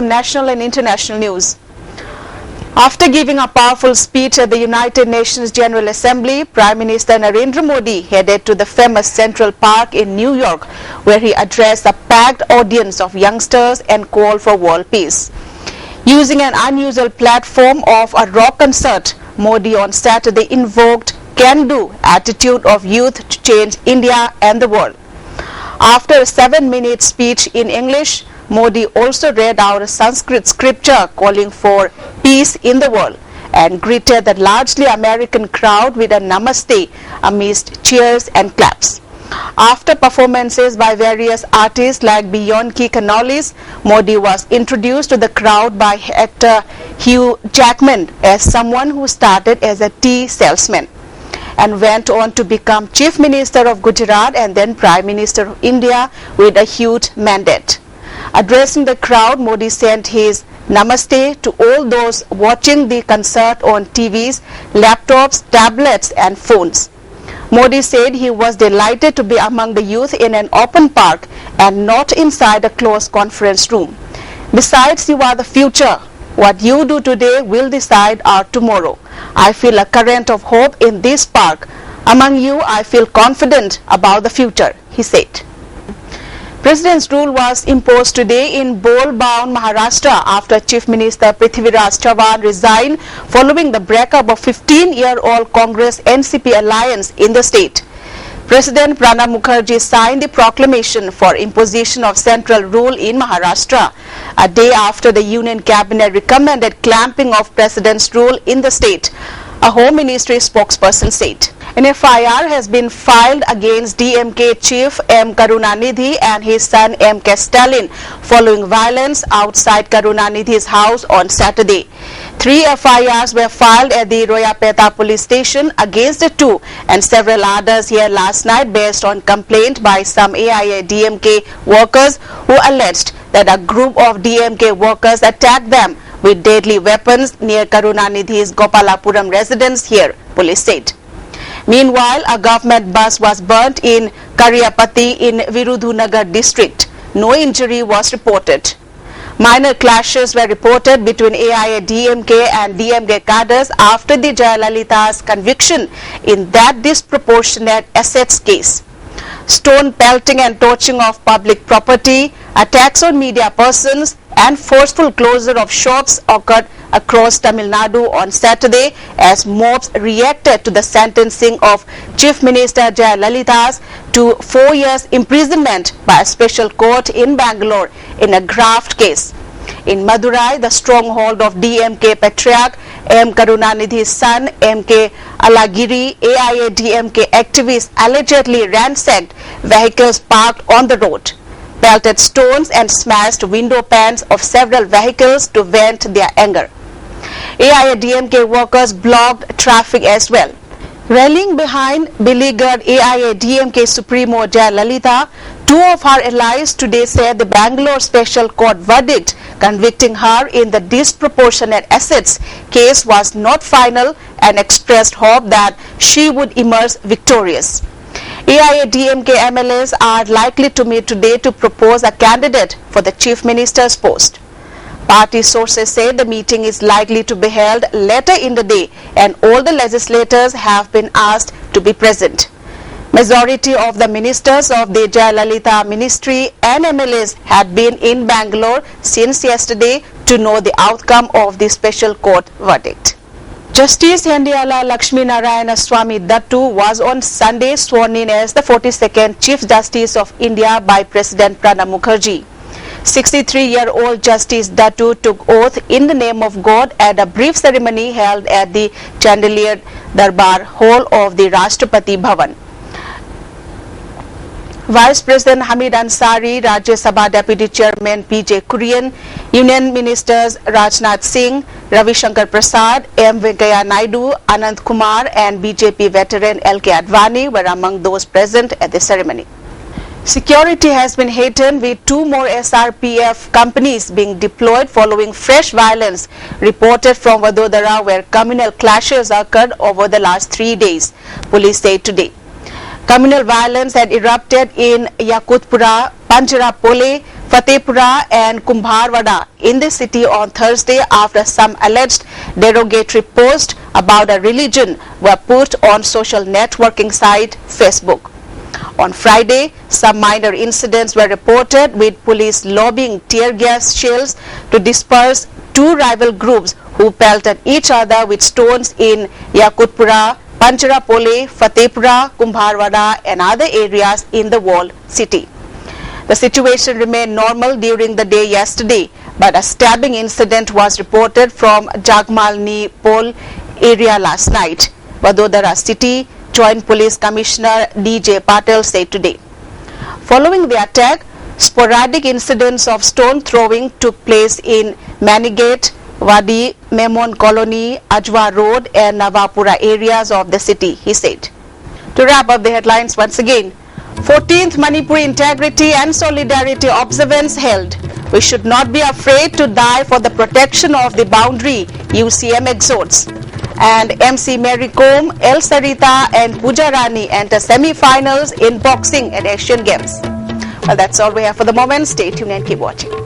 National and international news. After giving a powerful speech at the United Nations General Assembly, Prime Minister Narendra Modi headed to the famous Central Park in New York, where he addressed a packed audience of youngsters and called for world peace. Using an unusual platform of a rock concert, Modi on Saturday invoked can-do attitude of youth to change India and the world. After a 7-minute speech in English, Modi also read out a Sanskrit scripture calling for peace in the world and greeted the largely American crowd with a namaste amidst cheers and claps. After performances by various artists like Bianchi Canolis, Modi was introduced to the crowd by actor Hugh Jackman as someone who started as a tea salesman and went on to become Chief Minister of Gujarat and then Prime Minister of India with a huge mandate. Addressing the crowd, Modi sent his namaste to all those watching the concert on TVs, laptops, tablets and phones. Modi said he was delighted to be among the youth in an open park and not inside a closed conference room. Besides, you are the future. What you do today will decide our tomorrow. I feel a current of hope in this park. Among you, I feel confident about the future, he said. President's rule was imposed today in Bol-bound Maharashtra after Chief Minister Prithviraj Chavan resigned following the breakup of 15-year-old Congress NCP alliance in the state. President Pranab Mukherjee signed the proclamation for imposition of central rule in Maharashtra a day after the Union Cabinet recommended clamping of President's rule in the state, a Home Ministry spokesperson said. An FIR has been filed against DMK chief M. Karunanidhi and his son M. K. Stalin following violence outside Karunanidhi's house on Saturday. 3 FIRs were filed at the Royapeta police station against the two and several others here last night based on complaint by some AIA-DMK workers who alleged that a group of DMK workers attacked them with deadly weapons near Karunanidhi's Gopalapuram residence here, police said. Meanwhile, a government bus was burnt in Karyapati in Virudhunagar district. No injury was reported. Minor clashes were reported between AIA-DMK and DMK cadres after the Jayalalitha's conviction in that disproportionate assets case. Stone pelting and torching of public property, attacks on media persons and forceful closure of shops occurred across Tamil Nadu on Saturday as mobs reacted to the sentencing of Chief Minister Jayalalitha to 4 years imprisonment by a special court in Bangalore in a graft case. In Madurai, the stronghold of DMK patriarch M. Karunanidhi's son M.K. Alagiri, AIA-DMK activists allegedly ransacked vehicles parked on the road, pelted stones and smashed window panes of several vehicles to vent their anger. AIA-DMK workers blocked traffic as well. Rallying behind beleaguered AIA-DMK Supremo Jayalalitha, 2 of her allies today said the Bangalore Special Court verdict convicting her in the disproportionate assets case was not final and expressed hope that she would emerge victorious. AIA-DMK MLAs are likely to meet today to propose a candidate for the Chief Minister's post. Party sources say the meeting is likely to be held later in the day and all the legislators have been asked to be present. Majority of the ministers of the Jayalalitha ministry and MLAs had been in Bangalore since yesterday to know the outcome of the special court verdict. Justice Hendiyala Lakshmi Narayana Swamy Dattu was on Sunday sworn in as the 42nd Chief Justice of India by President Pranab Mukherjee. 63-year-old Justice Dattu took oath in the name of God at a brief ceremony held at the Chandelier Darbar Hall of the Rashtrapati Bhavan. Vice President Hamid Ansari, Rajya Sabha Deputy Chairman P.J. Kurian, Union Ministers Rajnath Singh, Ravi Shankar Prasad, M. Venkaiah Naidu, Anand Kumar and BJP veteran L.K. Advani were among those present at the ceremony. Security has been heightened with 2 more SRPF companies being deployed following fresh violence reported from Vadodara where communal clashes occurred over the last 3 days, police said today. Communal violence had erupted in Yakutpura, Panjarapole, Fatehpura and Kumbharwada in the city on Thursday after some alleged derogatory posts about a religion were put on social networking site Facebook. On Friday, some minor incidents were reported with police lobbing tear gas shells to disperse two rival groups who pelted each other with stones in Yakutpura, Pancharapole, Fatehpura, Kumbharwada and other areas in the walled city. The situation remained normal during the day yesterday, but a stabbing incident was reported from Jagmalni Pole area last Night, Vadodara City Joint Police Commissioner D.J. Patel said today. Following the attack, sporadic incidents of stone throwing took place in Manigate, Wadi, Memon Colony, Ajwa Road and Navapura areas of the city, he said. To wrap up the headlines once again, 14th Manipuri Integrity and Solidarity Observance held. We should not be afraid to die for the protection of the boundary, UCM exhorts. And MC Mary Kom, El Sarita and Pooja Rani enter semi-finals in boxing at Asian Games. Well, that's all we have for the moment. Stay tuned and keep watching.